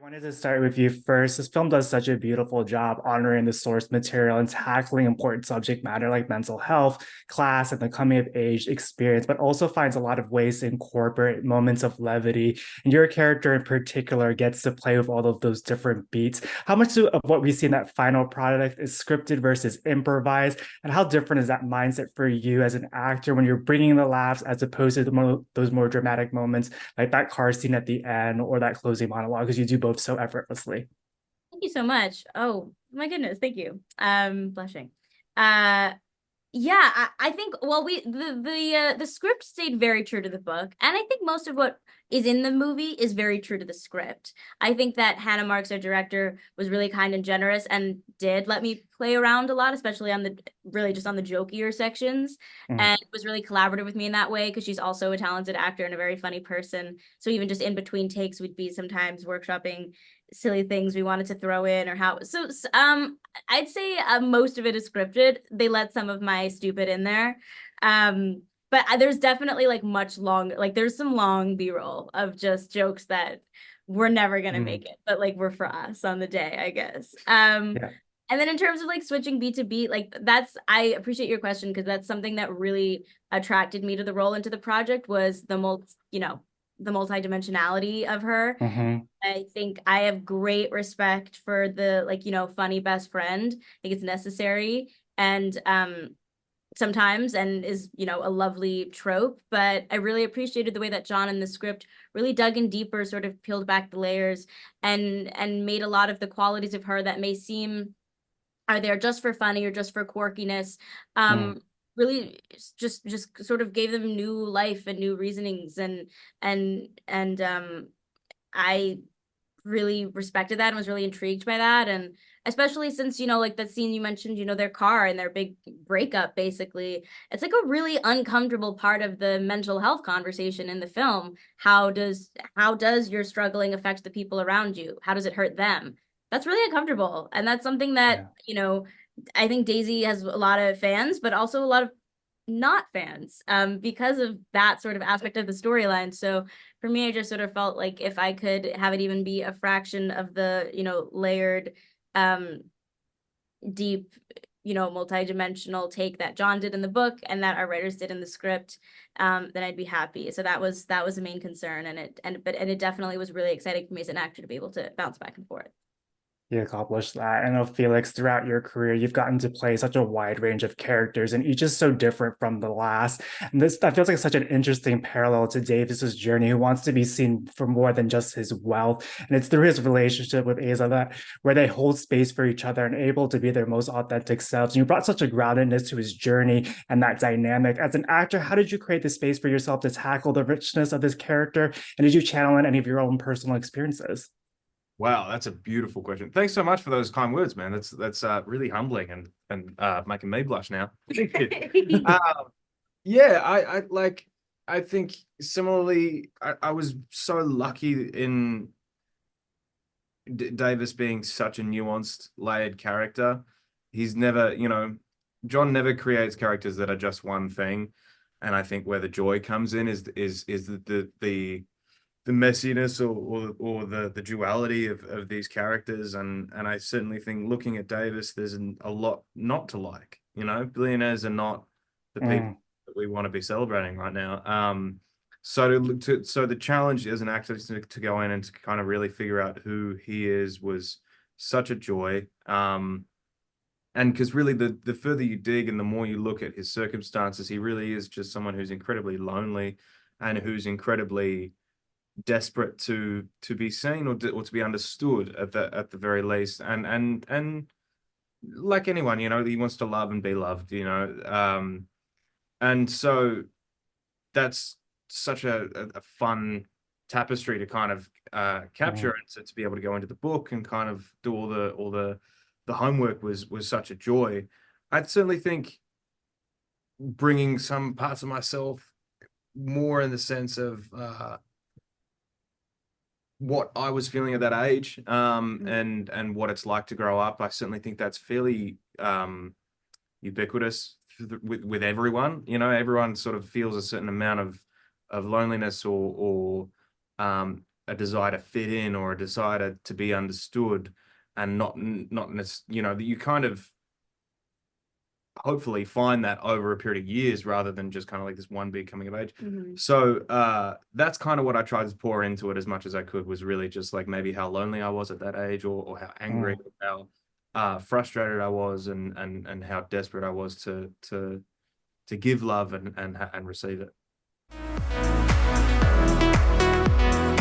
Wanted to start with you first. This film does such a beautiful job honoring the source material and tackling important subject matter like mental health, class, and the coming of age experience, but also finds a lot of ways to incorporate moments of levity. And your character in particular gets to play with all of those different beats. How much of what we see in that final product is scripted versus improvised? And how different is that mindset for you as an actor when you're bringing the laughs as opposed to those more dramatic moments like that car scene at the end or that closing monologue? Because you do both so effortlessly. Thank you so much. Oh my goodness, thank you. Blushing. Uh yeah, I think well the script stayed very true to the book, and I think most of what is in the movie is very true to the script. I think that Hannah Marks, our director, was really kind and generous and did let me play around a lot, especially on the really just on the jokier sections, Mm. and was really collaborative with me in that way because she's also a talented actor and a very funny person. So even just in between takes, we'd be sometimes workshopping silly things we wanted to throw in or how I'd say most of it is scripted. They let some of my stupid in there. But there's definitely like much longer, like there's some long B-roll of just jokes that we're never gonna Mm. make it, but like we're for us on the day, I guess. Yeah. And then in terms of like switching beat to beat, like that's I appreciate your question because that's something that really attracted me to the role into the project was the multidimensionality of her. Hmm. I think I have great respect for the funny best friend. I think it's necessary and sometimes and is, a lovely trope, but I really appreciated the way that John in the script really dug in deeper, sort of peeled back the layers and made a lot of the qualities of her that may seem are there just for funny or just for quirkiness Mm. really just sort of gave them new life and new reasonings and I really respected that and was really intrigued by that. And especially since, like that scene you mentioned, their car and their big breakup, basically, it's like a really uncomfortable part of the mental health conversation in the film. How does your struggling affect the people around you? How does it hurt them? That's really uncomfortable. And that's something that, Yeah. I think Daisy has a lot of fans, but also a lot of not fans because of that sort of aspect of the storyline. So for me, I just sort of felt like if I could have it even be a fraction of the, layered, um, deep, multi-dimensional take that John did in the book and that our writers did in the script, then I'd be happy. So that was the main concern, and it definitely was really exciting for me as an actor to be able to bounce back and forth. You accomplished that. I know, Felix, throughout your career, you've gotten to play such a wide range of characters, and each is so different from the last. And this that feels like such an interesting parallel to Davis's journey, who wants to be seen for more than just his wealth. And it's through his relationship with Asa that where they hold space for each other and able to be their most authentic selves. And you brought such a groundedness to his journey and that dynamic. As an actor, how did you create the space for yourself to tackle the richness of this character? And did you channel in any of your own personal experiences? Wow, that's a beautiful question. Thanks so much for those kind words, man. That's really humbling and making me blush now. Thank you. Yeah, I like. I think similarly, I was so lucky in Davis being such a nuanced, layered character. He's never, John never creates characters that are just one thing, and I think where the joy comes in is the messiness or the duality of these characters, and I certainly think looking at Davis, there's a lot not to like. Billionaires are not the people Mm. that we want to be celebrating right now. So the challenge as an actor to go in and to kind of really figure out who he is was such a joy. And because really the further you dig and the more you look at his circumstances, he really is just someone who's incredibly lonely and who's incredibly desperate to be seen or to be understood at the very least. And like anyone, he wants to love and be loved. And so that's such a fun tapestry to kind of capture, Mm. and so to be able to go into the book and kind of do all the homework was such a joy. I'd certainly think bringing some parts of myself more in the sense of what I was feeling at that age, and what it's like to grow up. I certainly think that's fairly ubiquitous with everyone. Everyone sort of feels a certain amount of loneliness or a desire to fit in or a desire to be understood, and not you know, that you kind of hopefully find that over a period of years rather than just kind of like this one big coming of age. So that's kind of what I tried to pour into it as much as I could, was really just like maybe how lonely I was at that age, or how angry, or how frustrated I was, and how desperate I was to give love and receive it.